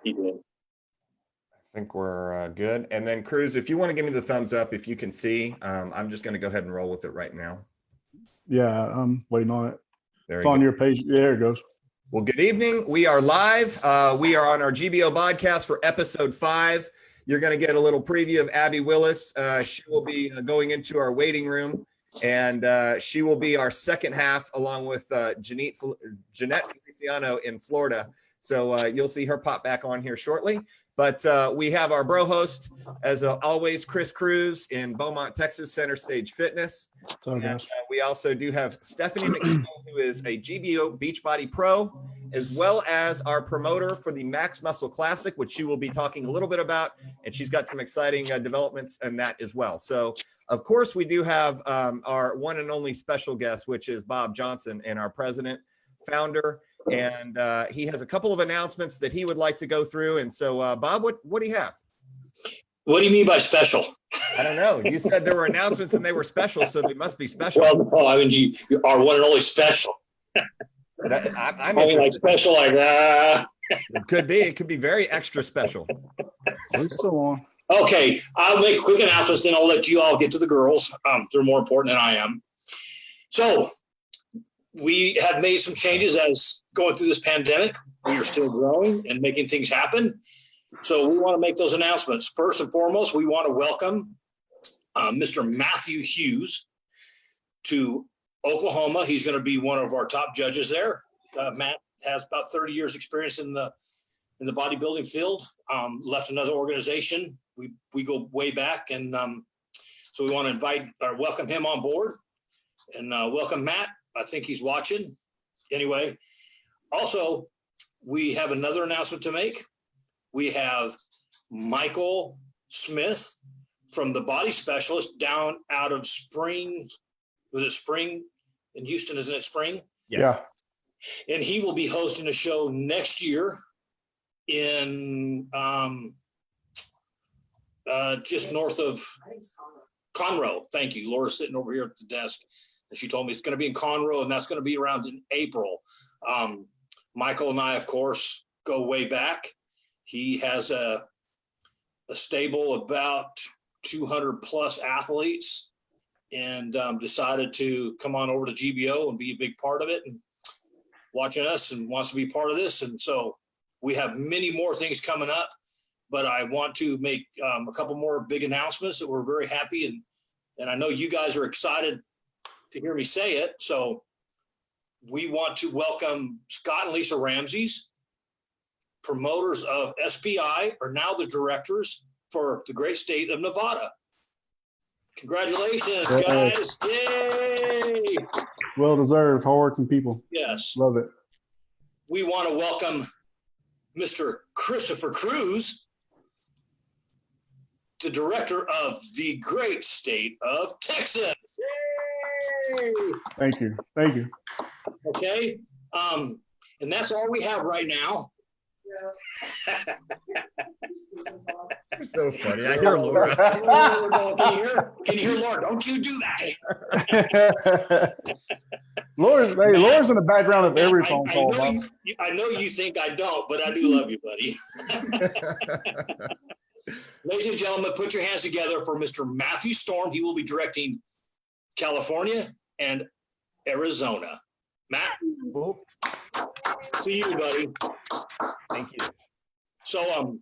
He did. I think we're good. And then Cruz, if you want to give me the thumbs up, if you can see, I'm just going to go ahead and roll with it right now. Yeah, I'm waiting on it. There It's you on go. your page. There it goes. Well, good evening. We are live. We are on our GBO Bodcast for episode 5. You're going to get a little preview of Abbey Willis. She will be going into our waiting room, and she will be our second half along with Jeannette Feliciano in Florida. So you'll see her pop back on here shortly. But we have our bro host, as always, Chris Cruz in Beaumont, Texas, Center Stage Fitness. And we also do have Stephanie McNeal, who is a GBO Beachbody Pro, as well as our promoter for the Max Muscle Classic, which she will be talking a little bit about. And she's got some exciting developments in that as well. So, of course, we do have our one and only special guest, which is Bob Johnson, and our president, founder. And he has a couple of announcements that he would like to go through. And so, Bob, what do you have? What do you mean by special? I don't know. You said there were announcements and they were special, so they must be special. Well, no, I mean, you are one and only special. I mean, like special, like that. It could be. It could be very extra special. We're still on. Okay, I'll make quick announcements, then I'll let you all get to the girls. They're more important than I am. So we have made some changes as going through this pandemic. We are still growing and making things happen. So we want to make those announcements. First and foremost, we want to welcome Mr. Matthew Hughes to Oklahoma. He's going to be one of our top judges there. Matt has about 30 years experience in the bodybuilding field. Left another organization. We go way back, and so we want to welcome him on board, and welcome Matt. I think he's watching. Anyway, also we have another announcement to make. We have Michael Smith from the Body Specialist down out of Spring. Was it Spring in Houston? Isn't it Spring? Yeah. And he will be hosting a show next year in just north of Conroe. Thank you. Laura's sitting over here at the desk, and she told me it's going to be in Conroe, and that's going to be around in April. Michael and I, of course, go way back. He has a stable about 200 plus athletes, and decided to come on over to GBO and be a big part of it, and watching us, and wants to be part of this. And so we have many more things coming up, but I want to make a couple more big announcements that we're very happy, and I know you guys are excited to hear me say it. So we want to welcome Scott and Lisa Ramses, promoters of SPI, are now the directors for the great state of Nevada. Congratulations, guys. Yay! Well deserved, hardworking people. Yes. Love it. We want to welcome Mr. Christopher Cruz, the director of the great state of Texas. Yay! Thank you. Thank you. Okay. And that's all we have right now. You're so funny. I hear Laura. Can you hear Laura? Don't you do that. Laura's in the background of every phone call. I know you think I don't, but I do love you, buddy. Ladies and gentlemen, put your hands together for Mr. Matthew Storm. He will be directing California and Arizona. Matt, see you, buddy. Thank you. So,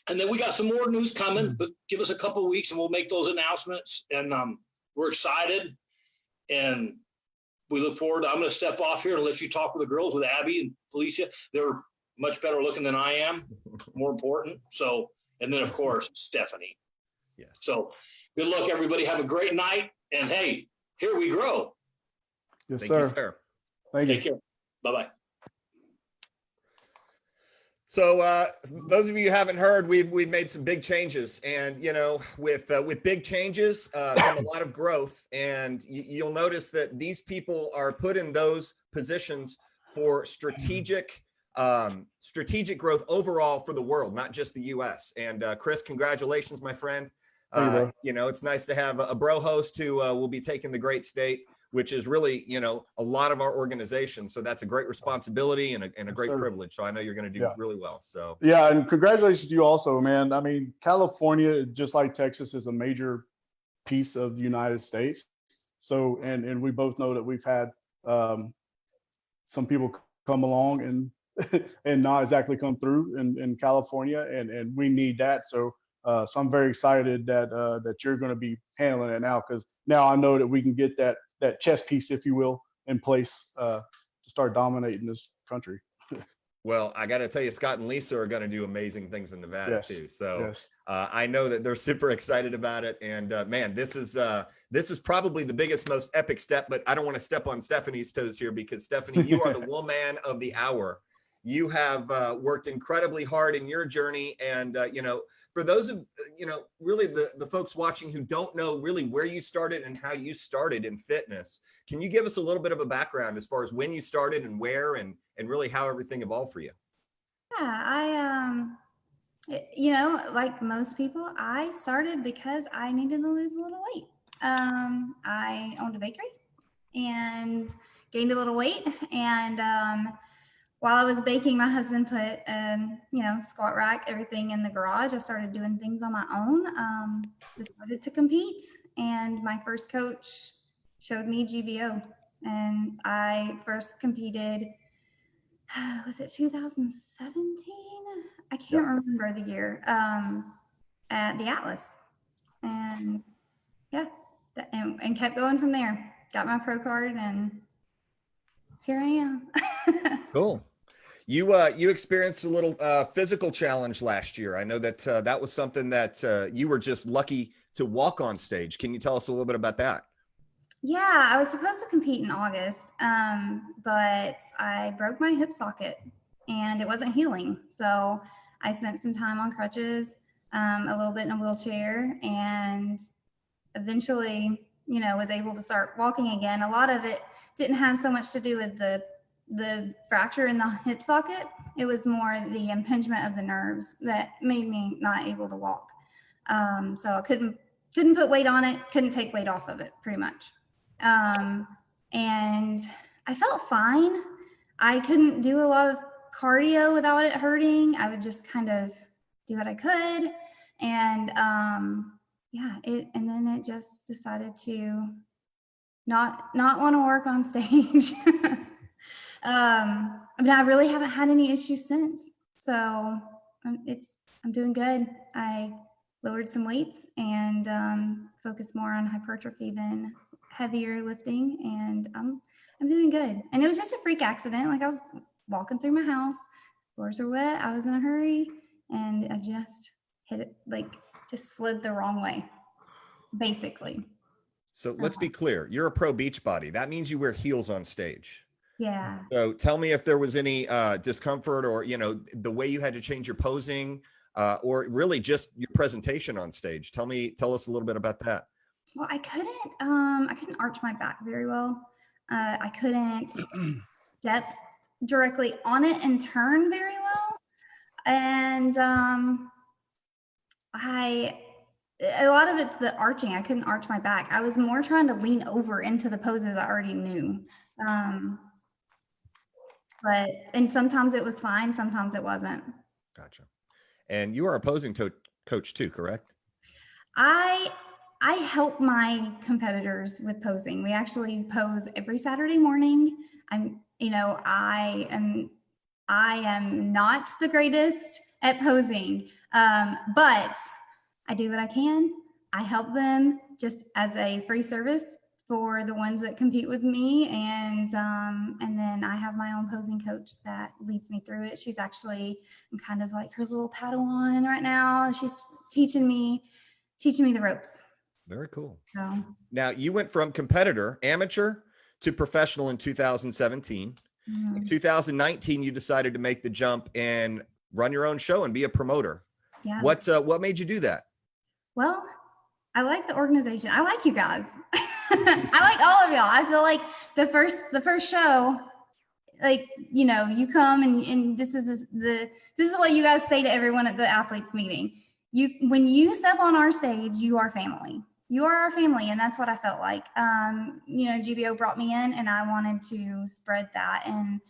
and then we got some more news coming, but give us a couple of weeks and we'll make those announcements. And we're excited, and we look forward. I'm going to step off here and let you talk with the girls, with Abbey and Felicia. They're much better looking than I am, more important. So, and then of course, Stephanie. Yeah. So good luck, everybody. Have a great night. And hey, here we grow. Yes, Thank sir. you, sir. Thank Take you. care. Bye-bye. So those of you who haven't heard, we've made some big changes, and with big changes come a lot of growth, and you'll notice that these people are put in those positions for strategic growth overall for the world, not just the U.S. And Chris, congratulations, my friend. It's nice to have a bro host who will be taking the great state. which is really, a lot of our organization. So that's a great responsibility and a great privilege. So I know you're going to do really well. So yeah, and congratulations to you also, man. I mean, California, just like Texas, is a major piece of the United States. So, and we both know that we've had some people come along and and not exactly come through in California, and we need that. So so I'm very excited that you're going to be handling it now, because now I know that we can get that chess piece, if you will, in place to start dominating this country. well, I got to tell you, Scott and Lisa are going to do amazing things in Nevada too. So Yes. I know that they're super excited about it. And man, this is probably the biggest, most epic step. But I don't want to step on Stephanie's toes here, because Stephanie, you are the woman of the hour. You have worked incredibly hard in your journey. And, for those of, really the folks watching who don't know really where you started and how you started in fitness, can you give us a little bit of a background as far as when you started and where and really how everything evolved for you? Yeah, like most people, I started because I needed to lose a little weight. I owned a bakery and gained a little weight, and while I was baking, my husband put, squat rack, everything in the garage. I started doing things on my own. Decided to compete, and my first coach showed me GBO, and I first competed. Was it 2017? I can't remember the year. At the Atlas, and and kept going from there. Got my pro card, and here I am. Cool. You experienced a little physical challenge last year. I know that that was something that you were just lucky to walk on stage. Can you tell us a little bit about that? Yeah, I was supposed to compete in August, but I broke my hip socket and it wasn't healing. So I spent some time on crutches, a little bit in a wheelchair, and eventually, was able to start walking again. A lot of it didn't have so much to do with the fracture in the hip socket. It was more the impingement of the nerves that made me not able to walk. So I couldn't put weight on it, couldn't take weight off of it, pretty much. And I felt fine. I couldn't do a lot of cardio without it hurting. I would just kind of do what I could. And and then it just decided to not want to work on stage. But I really haven't had any issues since. So I'm doing good. I lowered some weights and focused more on hypertrophy than heavier lifting, and I'm doing good. And it was just a freak accident. Like, I was walking through my house, floors are wet, I was in a hurry, and I just hit it, just slid the wrong way, basically. So let's be clear. You're a pro beach body. That means you wear heels on stage. Yeah. So tell me if there was any discomfort or, the way you had to change your posing or really just your presentation on stage. Tell us a little bit about that. Well, I couldn't arch my back very well. I couldn't step directly on it and turn very well. And a lot of it's the arching. I couldn't arch my back. I was more trying to lean over into the poses I already knew. And sometimes it was fine, sometimes it wasn't. Gotcha. And you are a posing coach too, correct? I help my competitors with posing. We actually pose every Saturday morning. I am not the greatest at posing, but I do what I can. I help them just as a free service for the ones that compete with me, and then I have my own posing coach that leads me through it. She's actually, I'm kind of like her little Padawan right now. She's teaching me the ropes. Very cool. So now you went from competitor, amateur, to professional in 2017. Mm-hmm. In 2019, you decided to make the jump and run your own show and be a promoter. Yeah. What made you do that? Well, I like the organization. I like you guys. I like all of y'all. I feel like the first show, you come and this is what you guys say to everyone at the athletes meeting. When you step on our stage, you are family. you are our family. And that's what I felt like. GBO brought me in, and I wanted to spread that. And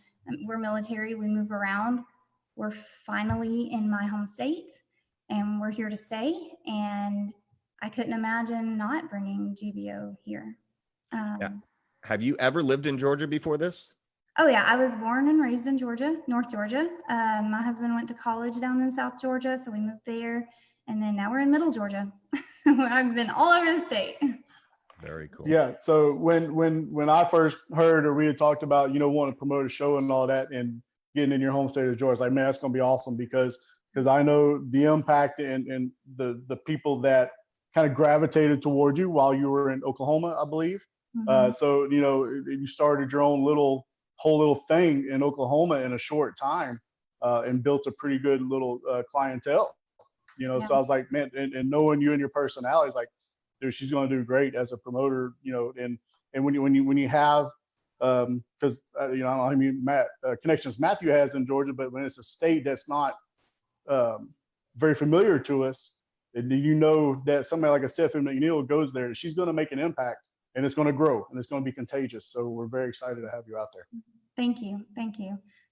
we're military, we move around. We're finally in my home state, and we're here to stay. And I couldn't imagine not bringing GBO here. Yeah. Have you ever lived in Georgia before this? Oh yeah, I was born and raised in Georgia, North Georgia. My husband went to college down in South Georgia, so we moved there, and then now we're in Middle Georgia. I've been all over the state. Very cool. Yeah. So when I first heard, or we had talked about, wanting to promote a show and all that, and getting in your home state of Georgia, it's like, man, that's gonna be awesome, because I know the impact and the people that kind of gravitated toward you while you were in Oklahoma, I believe. Mhm. So you started your own whole little thing in Oklahoma in a short time, and built a pretty good little clientele. Yeah. So I was like, man, and knowing you and your personality is like, dude, she's going to do great as a promoter. And when you have, because Matt, connections Matthew has in Georgia, but when it's a state that's not very familiar to us, and that somebody like a Stephanie McNeal goes there, she's going to make an impact, and it's going to grow, and it's going to be contagious. So we're very excited to have you out there. Thank you.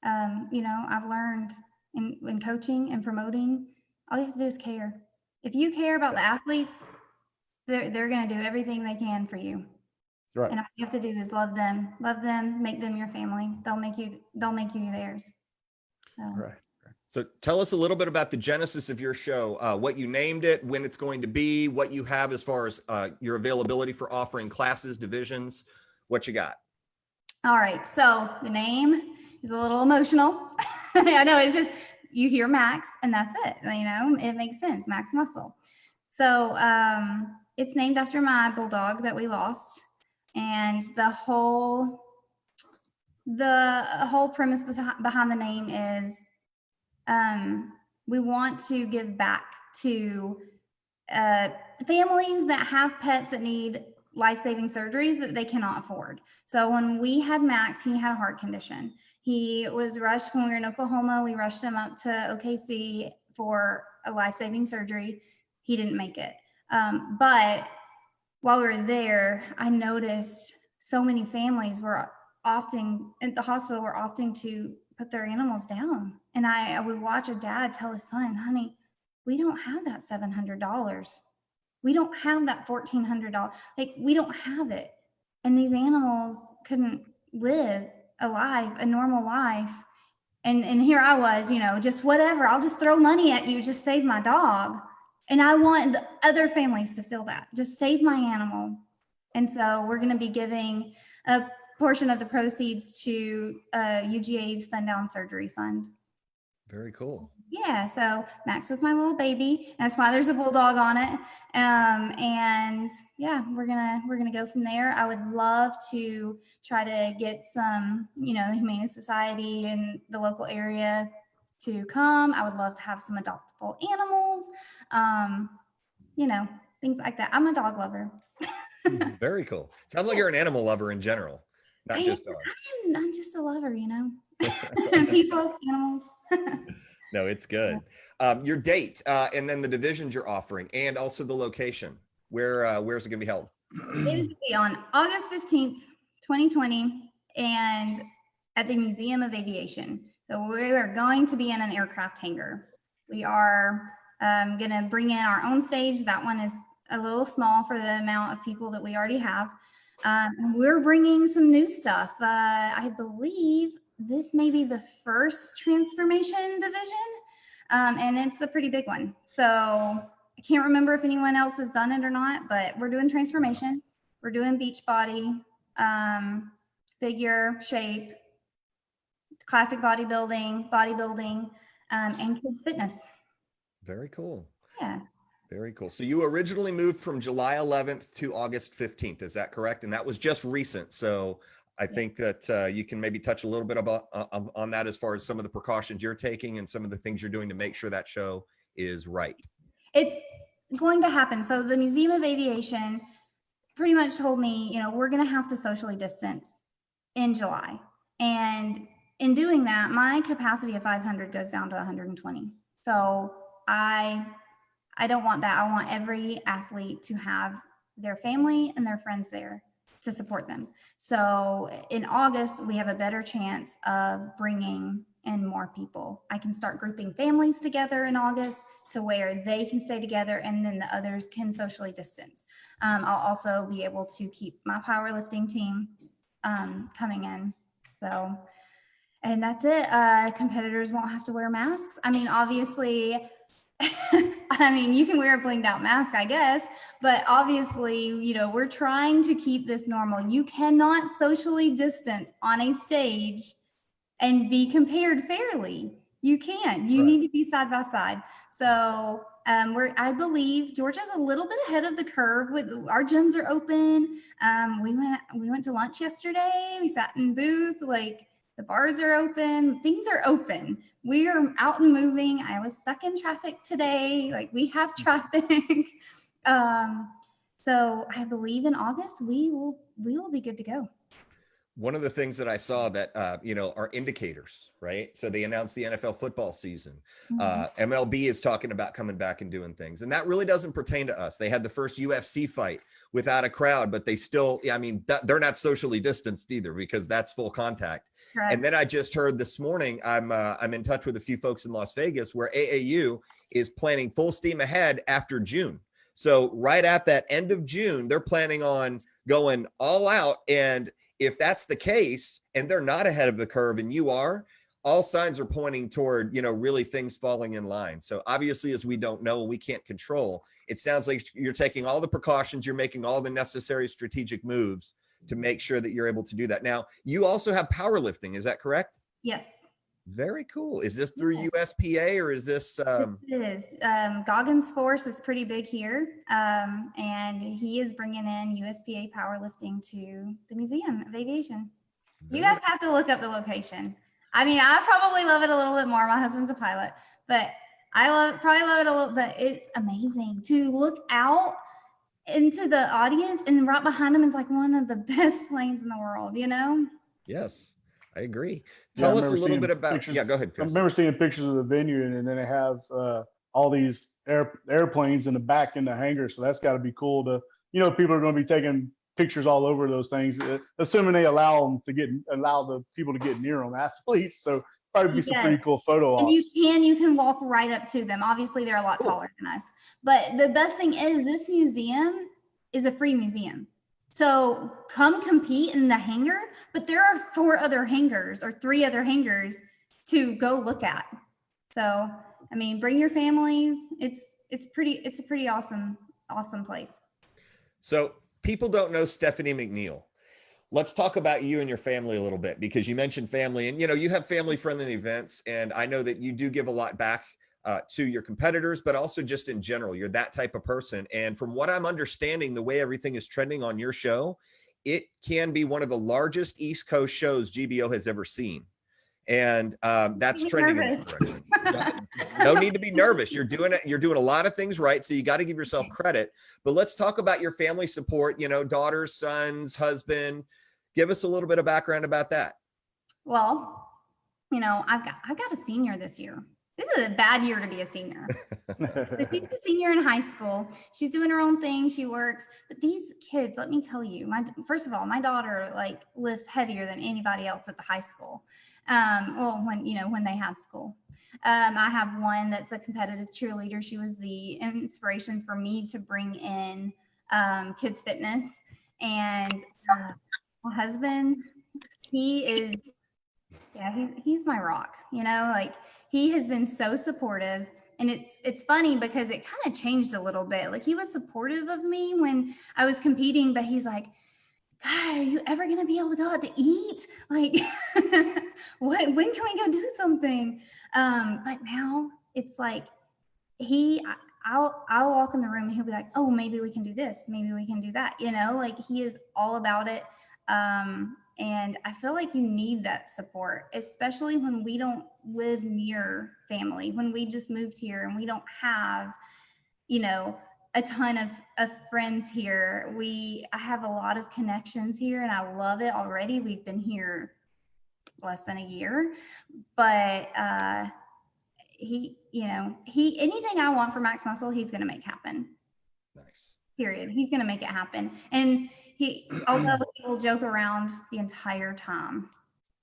I've learned in coaching and promoting, all you have to do is care. If you care about the athletes, they're going to do everything they can for you. Right. And all you have to do is love them, make them your family. They'll make you theirs. Right. So tell us a little bit about the genesis of your show, what you named it, when it's going to be, what you have as far as your availability for offering classes, divisions, what you got. All right. So the name is a little emotional. I know, it's just, you hear Max and that's it. It makes sense. Max Muscle. So it's named after my bulldog that we lost. And the whole premise behind the name is we want to give back to families that have pets that need life-saving surgeries that they cannot afford. So when we had Max, he had a heart condition. He was rushed when we were in Oklahoma. We rushed him up to OKC for a life-saving surgery. He didn't make it. But while we were there, I noticed so many families were opting at the hospital to put their animals down. And I would watch a dad tell his son, honey, we don't have that $700. We don't have that $1,400. Like, we don't have it. And these animals couldn't live a normal life. And here I was, just whatever. I'll just throw money at you, just save my dog. And I want the other families to feel that. Just save my animal. And so we're going to be giving a portion of the proceeds to UGA's Sundown Surgery Fund. Very cool. Yeah, so Max was my little baby. That's why there's a bulldog on it. And yeah, we're gonna go from there. I would love to try to get some, the Humane Society in the local area to come. I would love to have some adoptable animals, things like that. I'm a dog lover. Very cool. Sounds like you're an animal lover in general, not just dogs. I'm just a lover, people, animals. No, it's good. Your date, and then the divisions you're offering, and also the location. Where's it going to be held? It is going to be on August 15th, 2020, and at the Museum of Aviation. So we are going to be in an aircraft hangar. We are going to bring in our own stage. That one is a little small for the amount of people that we already have. We're bringing some new stuff. I believe this may be the first transformation division, and it's a pretty big one. So I can't remember if anyone else has done it or not, but we're doing transformation. We're doing beach body, figure, shape, classic bodybuilding, and kids fitness. Very cool. Yeah. Very cool. So you originally moved from July 11th to August 15th. Is that correct? And that was just recent. So I think that you can maybe touch a little bit about on that as far as some of the precautions you're taking and some of the things you're doing to make sure that show is right. It's going to happen. So the Museum of Aviation pretty much told me, we're going to have to socially distance in July. And in doing that, my capacity of 500 goes down to 120. So I don't want that. I want every athlete to have their family and their friends there to support them. So in August, we have a better chance of bringing in more people. I can start grouping families together in August to where they can stay together and then the others can socially distance. I'll also be able to keep my powerlifting team coming in. So, and that's it. Competitors won't have to wear masks. I mean, obviously, I mean, you can wear a blinged out mask, I guess, but obviously, you know, we're trying to keep this normal. You cannot socially distance on a stage and be compared fairly. You can't. You need to be side by side. So I believe Georgia's a little bit ahead of the curve. With our gyms are open. We went to lunch yesterday. We sat in booth. Like, the bars are open. Things are open. We are out and moving. I was stuck in traffic today. Like, we have traffic. So I believe in August we will be good to go. One of the things that I saw that, are indicators, right? So they announced the NFL football season. MLB is talking about coming back and doing things. And that really doesn't pertain to us. They had the first UFC fight without a crowd, but they still, they're not socially distanced either because that's full contact. Correct. And then I just heard this morning, I'm in touch with a few folks in Las Vegas where AAU is planning full steam ahead after June. So right at that end of June, they're planning on going all out. And if that's the case and they're not ahead of the curve and you are, all signs are pointing toward, really things falling in line. So obviously, as we don't know, we can't control. It sounds like you're taking all the precautions, you're making all the necessary strategic moves to make sure that you're able to do that. Now, you also have powerlifting. Is that correct? Yes. Very cool. Is this through USPA or is this? It is. Goggins Force is pretty big here. And he is bringing in USPA powerlifting to the Museum of Aviation. You guys have to look up the location. I mean, I probably love it a little bit more. My husband's a pilot, but probably love it a little, but it's amazing to look out into the audience and right behind him is like one of the best planes in the world, Yes, I agree. Yeah, Tell us a little bit about, pictures. go ahead, I Chris. remember seeing pictures of the venue and then they have all these airplanes in the back in the hangar. So that's got to be cool to, people are going to be taking pictures all over those things, assuming they allow the people to get near them, athletes. So probably be some pretty cool photo ops. And you can walk right up to them. Obviously, they're a lot taller than us. But the best thing is this museum is a free museum. So come compete in the hangar, but there are 3 other hangars to go look at. So, I mean, bring your families. It's a pretty awesome place. So people don't know Stephanie McNeal. Let's talk about you and your family a little bit because you mentioned family and, you have family friendly events. And I know that you do give a lot back to your competitors, but also just in general, you're that type of person. And from what I'm understanding, the way everything is trending on your show, it can be one of the largest East Coast shows GBO has ever seen. And that's trending in that direction. No need to be nervous. You're doing a lot of things right. So you got to give yourself credit, but let's talk about your family support, daughters, sons, husband. Give us a little bit of background about that. Well, I've got a senior this year. This is a bad year to be a senior. So she's a senior in high school. She's doing her own thing. She works. But these kids, let me tell you, first of all, my daughter lifts heavier than anybody else at the high school. When they had school. I have one that's a competitive cheerleader. She was the inspiration for me to bring in kids fitness. And my husband, he's my rock, he has been so supportive. And it's funny because it kind of changed a little bit. Like, he was supportive of me when I was competing, but he's like, God, are you ever going to be able to go out to eat? Like, when can we go do something? But now it's like I'll walk in the room and he'll be like, oh, maybe we can do this. Maybe we can do that. He is all about it. And I feel like you need that support, especially when we don't live near family, when we just moved here and we don't have, a ton of friends here. I have a lot of connections here and I love it already. We've been here less than a year, but anything I want for Max Muscle, he's going to make happen. Nice. period. He's going to make it happen. And although he will joke around the entire time,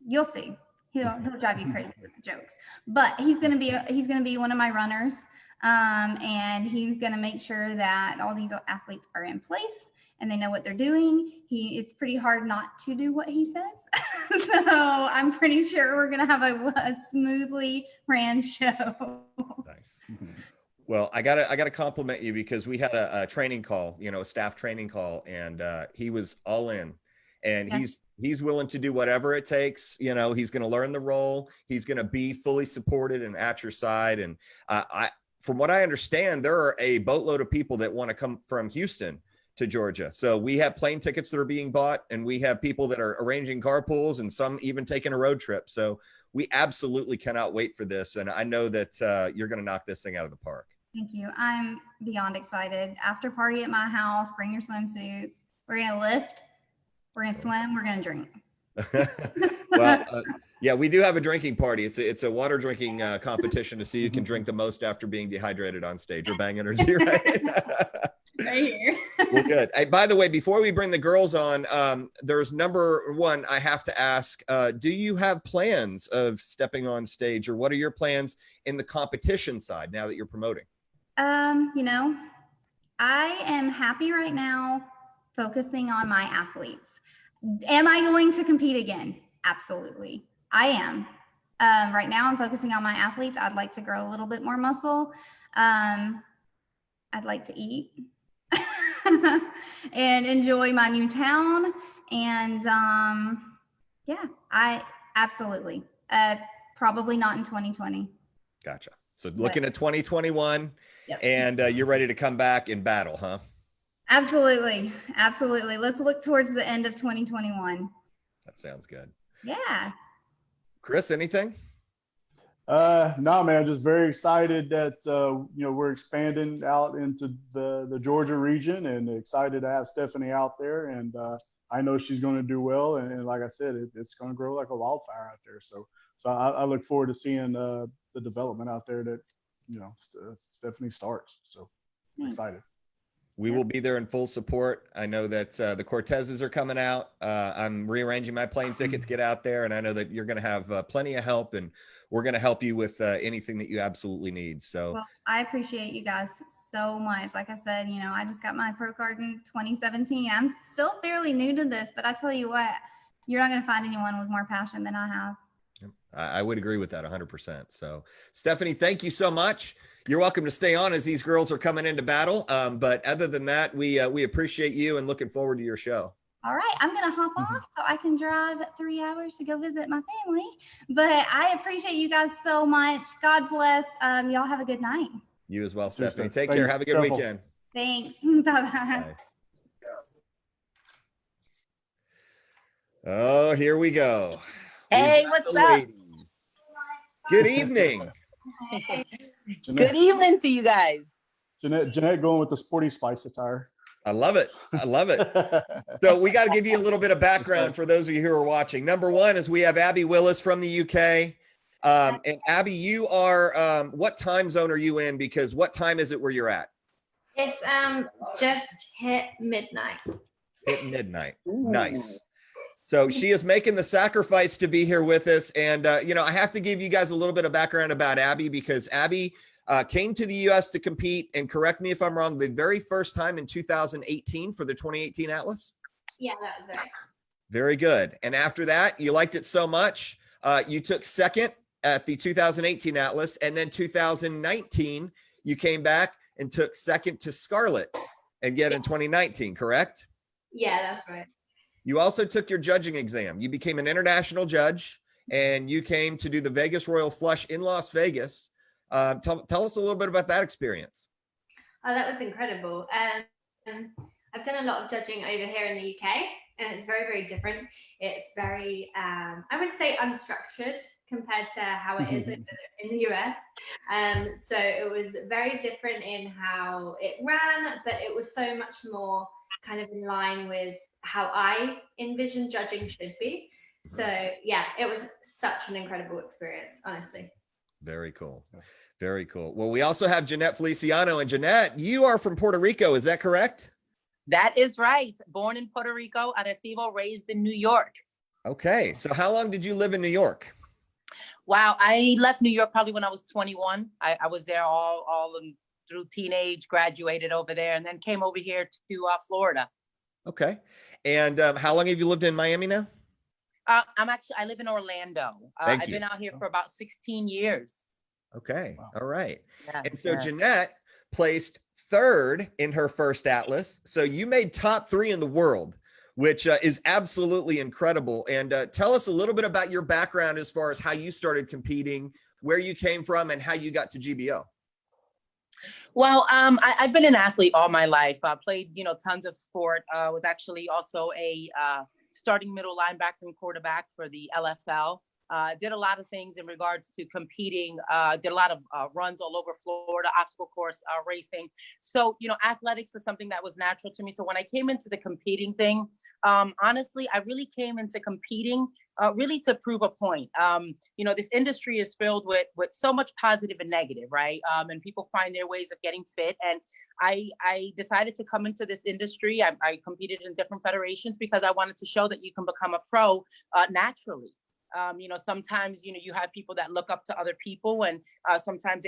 you'll see. He'll drive you crazy with the jokes, but he's going to be one of my runners. And he's going to make sure that all these athletes are in place and they know what they're doing. It's pretty hard not to do what he says. So I'm pretty sure we're going to have a smoothly ran show. Nice. Well, I gotta compliment you because we had a training call, a staff training call, and he was all in, and Yeah. he's willing to do whatever it takes. He's going to learn the role. He's going to be fully supported and at your side. And from what I understand, there are a boatload of people that want to come from Houston to Georgia. So we have plane tickets that are being bought, and we have people that are arranging carpools, and some even taking a road trip. So we absolutely cannot wait for this. And I know that you're going to knock this thing out of the park. Thank you. I'm beyond excited. After party at my house, bring your swimsuits. We're going to lift. We're going to swim. We're going to drink. Well, yeah, we do have a drinking party. It's a water drinking competition to see who can drink the most after being dehydrated on stage or Bang Energy, right? Right here. Well, good. Hey, by the way, before we bring the girls on, there's number one, I have to ask, do you have plans of stepping on stage, or what are your plans in the competition side now that you're promoting? I am happy right now focusing on my athletes. Am I going to compete again? Absolutely. I am. Right now I'm focusing on my athletes. I'd like to grow a little bit more muscle. I'd like to eat and enjoy my new town. And yeah, I absolutely, probably not in 2020. Gotcha. So looking at 2021. Yep. And you're ready to come back in battle, huh? Absolutely. Absolutely. Let's look towards the end of 2021. That sounds good. Yeah. Chris, anything? No, man, just very excited that, we're expanding out into the Georgia region, and excited to have Stephanie out there. And I know she's going to do well. And like I said, it's going to grow like a wildfire out there. So I look forward to seeing the development out there that, Stephanie starts. So I'm excited. We will be there in full support. I know that the Cortezes are coming out. I'm rearranging my plane ticket to get out there, and I know that you're going to have plenty of help, and we're going to help you with anything that you absolutely need. So Well, I appreciate you guys so much. Like I said, I just got my pro card in 2017. I'm still fairly new to this, but I tell you what, you're not going to find anyone with more passion than I have. I would agree with that 100%. So Stephanie, thank you so much. You're welcome to stay on as these girls are coming into battle. But other than that, we appreciate you and looking forward to your show. All right, I'm going to hop off so I can drive 3 hours to go visit my family. But I appreciate you guys so much. God bless. Y'all have a good night. You as well, Cheers, Stephanie. Steph. Take care. Have a good Careful. weekend. Thanks. Bye-bye. Bye. Oh, here we go. Hey, We've got what's the up? ladies. Good evening. Good evening to you guys. Jeannette going with the sporty spice attire. I love it. I love it. So we got to give you a little bit of background for those of you who are watching. Number one is we have Abbey Willis from the UK. And Abbey, you are, what time zone are you in? Because what time is it where you're at? It's just hit midnight. At midnight. Nice. So she is making the sacrifice to be here with us. And, I have to give you guys a little bit of background about Abbey, because Abbey came to the U.S. to compete, and correct me if I'm wrong, the very first time in 2018 for the 2018 Atlas? Yeah, that was it. Very good. And after that, you liked it so much, you took second at the 2018 Atlas, and then 2019, you came back and took second to Scarlett again in 2019, correct? Yeah, that's right. You also took your judging exam. You became an international judge, and you came to do the Vegas Royal Flush in Las Vegas. Tell us a little bit about that experience. Oh, that was incredible. I've done a lot of judging over here in the UK, and it's very, very different. It's very, I would say, unstructured compared to how it is in the US. So it was very different in how it ran, but it was so much more kind of in line with how I envision judging should be. So yeah, it was such an incredible experience, honestly. Very cool. Very cool. Well, we also have Jeannette Feliciano, and Jeannette, you are from Puerto Rico. Is that correct? That is right. Born in Puerto Rico, Arecibo, raised in New York. Okay. So how long did you live in New York? Wow. I left New York probably when I was 21. I was there through teenage, graduated over there, and then came over here to Florida. Okay. And how long have you lived in Miami now? I live in Orlando. Thank I've you. been out here for about 16 years. Okay. Wow. All right. Yeah, And so yeah. Jeannette placed third in her first Atlas. So you made top 3 in the world, which is absolutely incredible. And tell us a little bit about your background as far as how you started competing, where you came from, and how you got to GBO. Well, I've been an athlete all my life. I played, tons of sport. Was actually also a starting middle linebacker and quarterback for the LFL. Did a lot of things in regards to competing. Did a lot of runs all over Florida, obstacle course racing. So, athletics was something that was natural to me. So when I came into the competing thing, honestly, I really came into competing really to prove a point. This industry is filled with so much positive and negative, right? And people find their ways of getting fit. And I decided to come into this industry. I competed in different federations because I wanted to show that you can become a pro naturally. Sometimes, you have people that look up to other people, and sometimes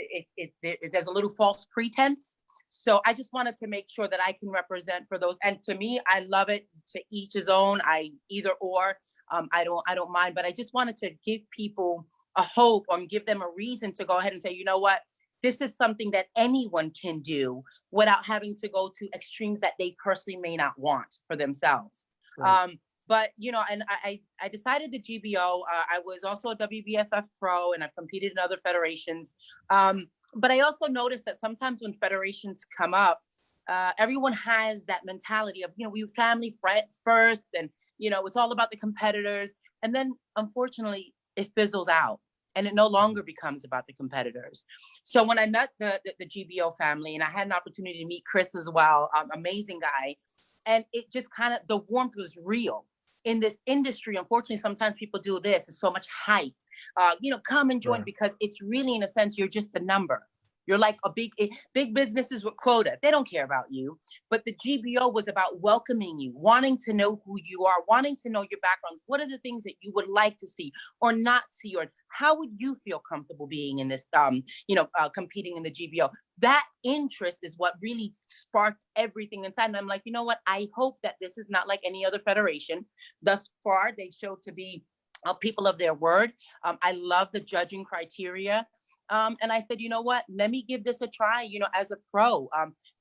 there's a little false pretense. So I just wanted to make sure that I can represent for those. And to me, I love it. To each his own. Either or. I don't mind. But I just wanted to give people a hope or give them a reason to go ahead and say, you know what, this is something that anyone can do without having to go to extremes that they personally may not want for themselves. Right. But, and I decided the GBO, I was also a WBFF pro, and I've competed in other federations. But I also noticed that sometimes when federations come up, everyone has that mentality of, we family first, and, it's all about the competitors. And then, unfortunately, it fizzles out, and it no longer becomes about the competitors. So when I met the GBO family, and I had an opportunity to meet Chris as well, amazing guy, and it just kind of, the warmth was real. In this industry, unfortunately, sometimes people do this. It's so much hype. Come and join, right, because it's really, in a sense, you're just the number. You're like a big businesses with quota. They don't care about you. But the GBO was about welcoming you, wanting to know who you are, wanting to know your backgrounds. What are the things that you would like to see or not see, or how would you feel comfortable being in this, competing in the GBO? That interest is what really sparked everything inside. And I'm like, you know what? I hope that this is not like any other federation. Thus far, they show to be people of their word. I love the judging criteria. And I said, you know what, let me give this a try, as a pro.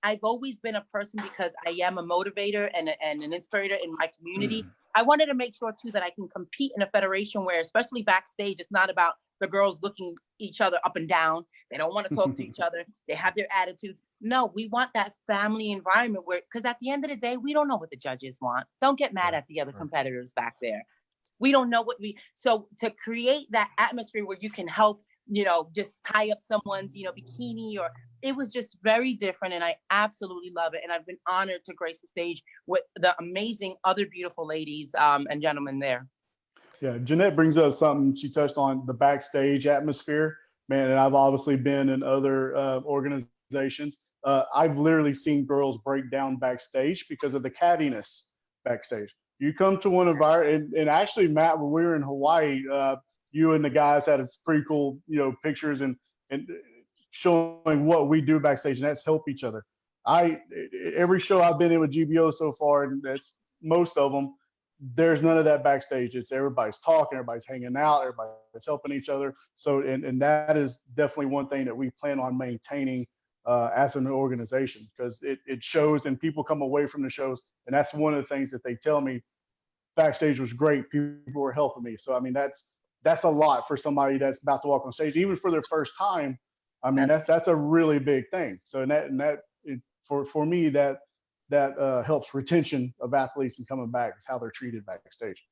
I've always been a person, because I am a motivator and an inspirator in my community. I wanted to make sure, too, that I can compete in a federation where, especially backstage, it's not about the girls looking each other up and down. They don't want to talk to each other. They have their attitudes. No, we want that family environment where, because at the end of the day, we don't know what the judges want. Don't get mad at the other competitors back there. We don't know so to create that atmosphere where you can help, just tie up someone's, bikini, or it was just very different. And I absolutely love it. And I've been honored to grace the stage with the amazing other beautiful ladies and gentlemen there. Yeah, Jeannette brings up something. She touched on the backstage atmosphere, man. And I've obviously been in other organizations. I've literally seen girls break down backstage because of the cattiness backstage. You come to one of our, and actually, Matt, when we were in Hawaii, you and the guys had pretty cool, pictures and showing what we do backstage, and that's help each other. Every show I've been in with GBO so far, and that's most of them, there's none of that backstage. It's everybody's talking, everybody's hanging out, everybody's helping each other. So, and that is definitely one thing that we plan on maintaining as an organization, because it shows, and people come away from the shows, and that's one of the things that they tell me. Backstage was great. People were helping me. So, I mean, that's a lot for somebody that's about to walk on stage, even for their first time. I mean, that's a really big thing. So, for me, that helps retention of athletes and coming back. Is how they're treated backstage.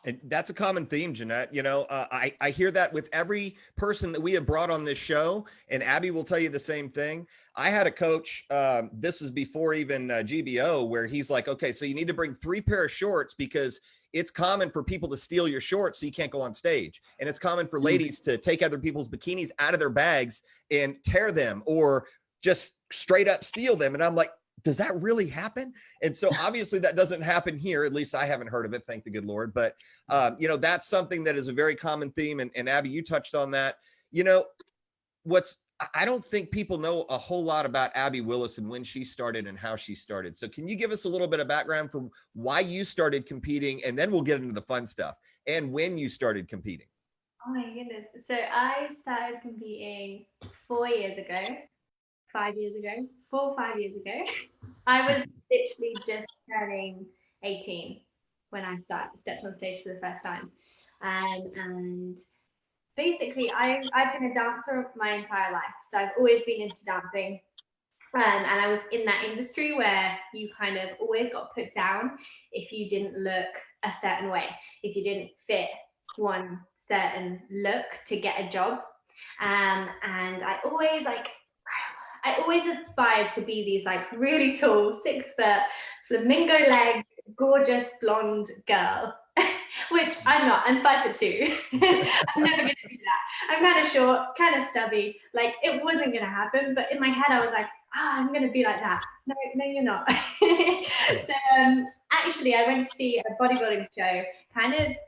And that's a common theme, Jeannette. I hear that with every person that we have brought on this show, and Abbey will tell you the same thing. I had a coach, this was before even GBO, where he's like, okay, so you need to bring 3 pair of shorts, because it's common for people to steal your shorts so you can't go on stage. And it's common for ladies to take other people's bikinis out of their bags and tear them, or just straight up steal them. And I'm like, does that really happen? And so obviously that doesn't happen here. At least I haven't heard of it. Thank the good Lord. But, you know, that's something that is a very common theme. And Abby, you touched on that. You know, I don't think people know a whole lot about Abbey Willis and when she started and how she started. So can you give us a little bit of background from why you started competing? And then we'll get into the fun stuff and when you started competing. Oh my goodness. So I started competing 4 years ago, 5 years ago, 4 or 5 years ago. I was literally just turning 18 when I stepped on stage for the first time. And basically, I've been a dancer my entire life. So I've always been into dancing. And I was in that industry where you kind of always got put down if you didn't look a certain way, if you didn't fit one certain look to get a job. And I always aspired to be these like really tall, 6 foot, flamingo leg, gorgeous blonde girl, which I'm not. I'm 5'2". I'm never gonna do that. I'm kind of short, kind of stubby. Like it wasn't gonna happen. But in my head, I was like, I'm gonna be like that. No, you're not. So actually, I went to see a bodybuilding show.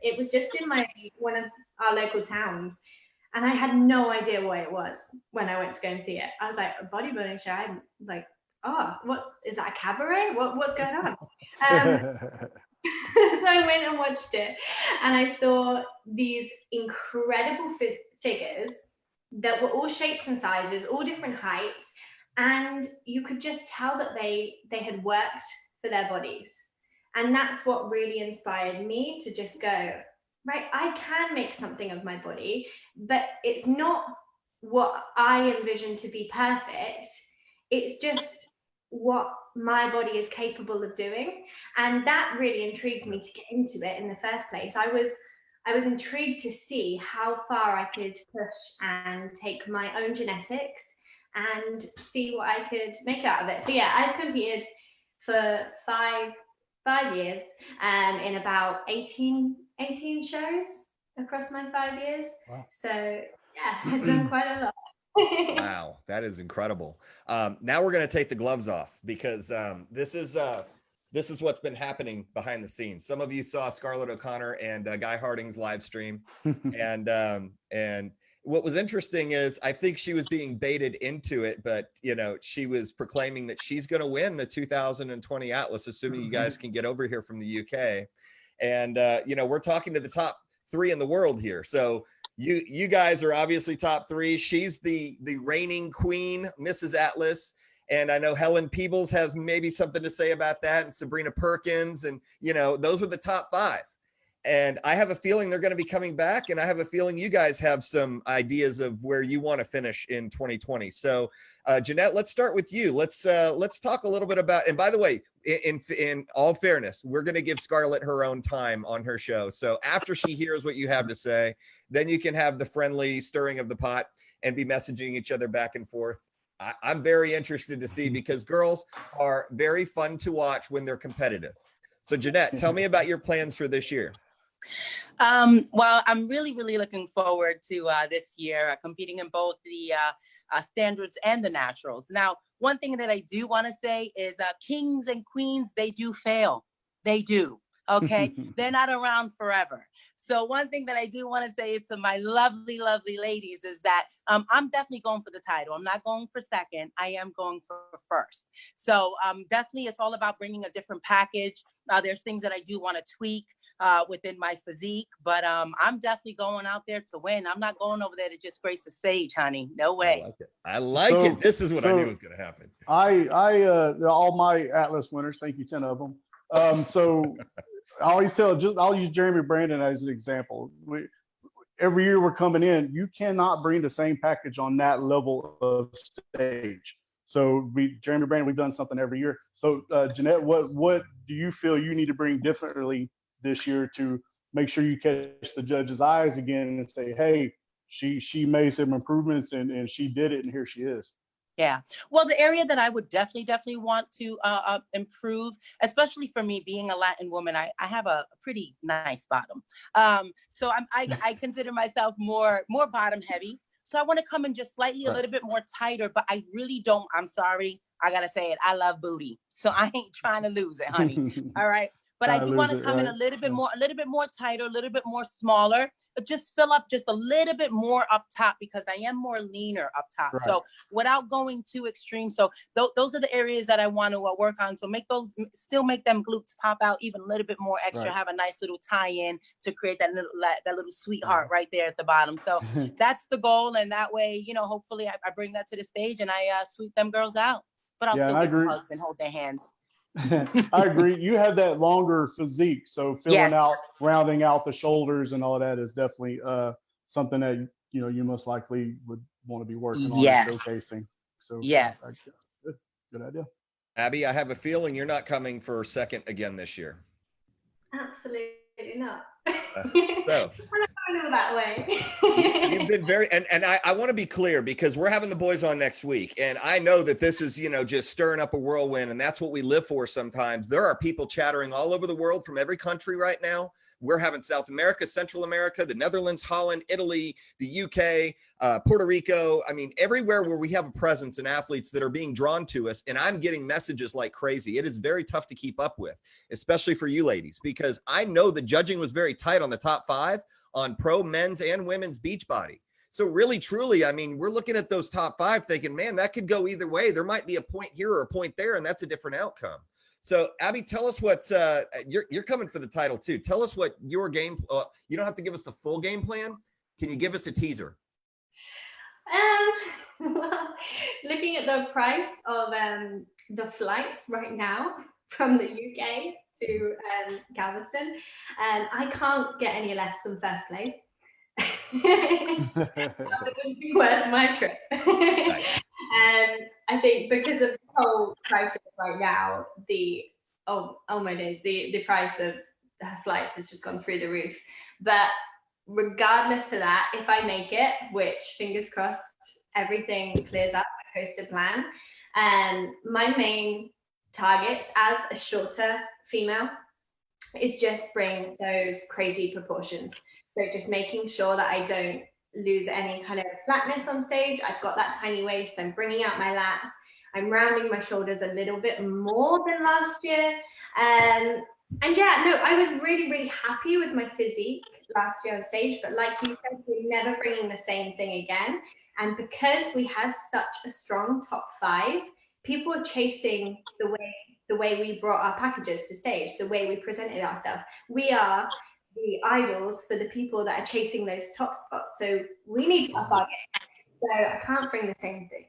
It was just in one of our local towns. And I had no idea what it was when I went to go and see it. I was like, a bodybuilding show? I'm like, oh, is that a cabaret? What's going on? So I went and watched it. And I saw these incredible figures that were all shapes and sizes, all different heights. And you could just tell that they had worked for their bodies. And that's what really inspired me to just go, right, I can make something of my body, but it's not what I envision to be perfect. It's just what my body is capable of doing. And that really intrigued me to get into it in the first place. I was intrigued to see how far I could push and take my own genetics and see what I could make out of it. So yeah, I've competed for five years in about 18 shows across my 5 years. Wow. So yeah, I've done quite a lot. Wow, that is incredible. Now we're going to take the gloves off because this is what's been happening behind the scenes. Some of you saw Scarlett O'Connor and Guy Harding's live stream, and what was interesting is I think she was being baited into it, but you know, she was proclaiming that she's going to win the 2020 Atlas, assuming you guys can get over here from the UK. And you know, we're talking to the top 3 in the world here. So you guys are obviously top 3. She's the reigning queen, Mrs. Atlas. And I know Helen Peebles has maybe something to say about that, and Sabrina Perkins, and you know, those were the top 5. And I have a feeling they're going to be coming back, and I have a feeling you guys have some ideas of where you want to finish in 2020. So, Jeannette, let's start with you. Let's talk a little bit about. And by the way, in all fairness, we're going to give Scarlett her own time on her show. So after she hears what you have to say, then you can have the friendly stirring of the pot and be messaging each other back and forth. I'm very interested to see, because girls are very fun to watch when they're competitive. So, Jeannette, tell me about your plans for this year. Well, I'm really looking forward to this year, competing in both the standards and the naturals. Now, one thing that I do want to say is kings and queens, they do fail. They do. Okay. They're not around forever. So one thing that I do want to say is to my lovely ladies is that I'm definitely going for the title. I'm not going for second. I am going for first. So definitely it's all about bringing a different package. There's things that I do want to tweak within my physique, but I'm definitely going out there to win. I'm not going over there to just grace the stage, honey. No way. I like it. This is what I knew was going to happen. All my Atlas winners, thank you, 10 of them. So I always I'll use Jeremy Brandon as an example. Every year we're coming in, you cannot bring the same package on that level of stage. So Jeremy Brandon, we've done something every year. So Jeannette, what do you feel you need to bring differently this year to make sure you catch the judge's eyes again and say, hey, she made some improvements and she did it and here she is? Yeah. Well, the area that I would definitely want to improve, especially for me being a Latin woman, I have a pretty nice bottom. So I consider myself more bottom heavy. So I want to come in just slightly a little bit more tighter, but I really don't, I'm sorry, I gotta say it. I love booty, so I ain't trying to lose it, honey. All right, but I do want to come in a little bit more tighter, a little bit more smaller, but just fill up just a little bit more up top because I am more leaner up top. Right. So without going too extreme. So those are the areas that I want to work on. So still make them glutes pop out even a little bit more extra. Right. Have a nice little tie-in to create that little sweetheart right there at the bottom. So that's the goal, and that way, hopefully I bring that to the stage and I sweep them girls out. But I'll still give hugs and hold their hands. I agree. You have that longer physique, so rounding out the shoulders and all of that is definitely something that you most likely would want to be working on and showcasing. So good idea. Abby, I have a feeling you're not coming for second again this year. Absolutely not. So I don't know that way. You've been very, and I want to be clear because we're having the boys on next week. And I know that this is, just stirring up a whirlwind, and that's what we live for sometimes. There are people chattering all over the world from every country right now. We're having South America, Central America, the Netherlands, Holland, Italy, the UK, Puerto Rico. I mean, everywhere where we have a presence and athletes that are being drawn to us. And I'm getting messages like crazy. It is very tough to keep up with, especially for you ladies, because I know the judging was very tight on the top 5 on pro men's and women's Beachbody. So really, truly, I mean, we're looking at those top 5 thinking, man, that could go either way. There might be a point here or a point there, and that's a different outcome. So, Abby, tell us what you're coming for the title too. Tell us what your game. You don't have to give us the full game plan. Can you give us a teaser? Well, looking at the price of the flights right now from the UK to Galveston, I can't get any less than first place. That wouldn't be worth my trip. Nice. And I think because of the whole prices right now, the price of flights has just gone through the roof. But regardless to that, if I make it, which fingers crossed, everything clears up, I posted plan. And my main targets as a shorter female is just bring those crazy proportions. So just making sure that I don't lose any kind of flatness on stage. I've got that tiny waist. I'm bringing out my lats. I'm rounding my shoulders a little bit more than last year. And I was really, really happy with my physique last year on stage. But like you said, we're never bringing the same thing again. And because we had such a strong top 5, people are chasing the way we brought our packages to stage, the way we presented ourselves. We are the idols for the people that are chasing those top spots. So we need to up our game. So I can't bring the same thing.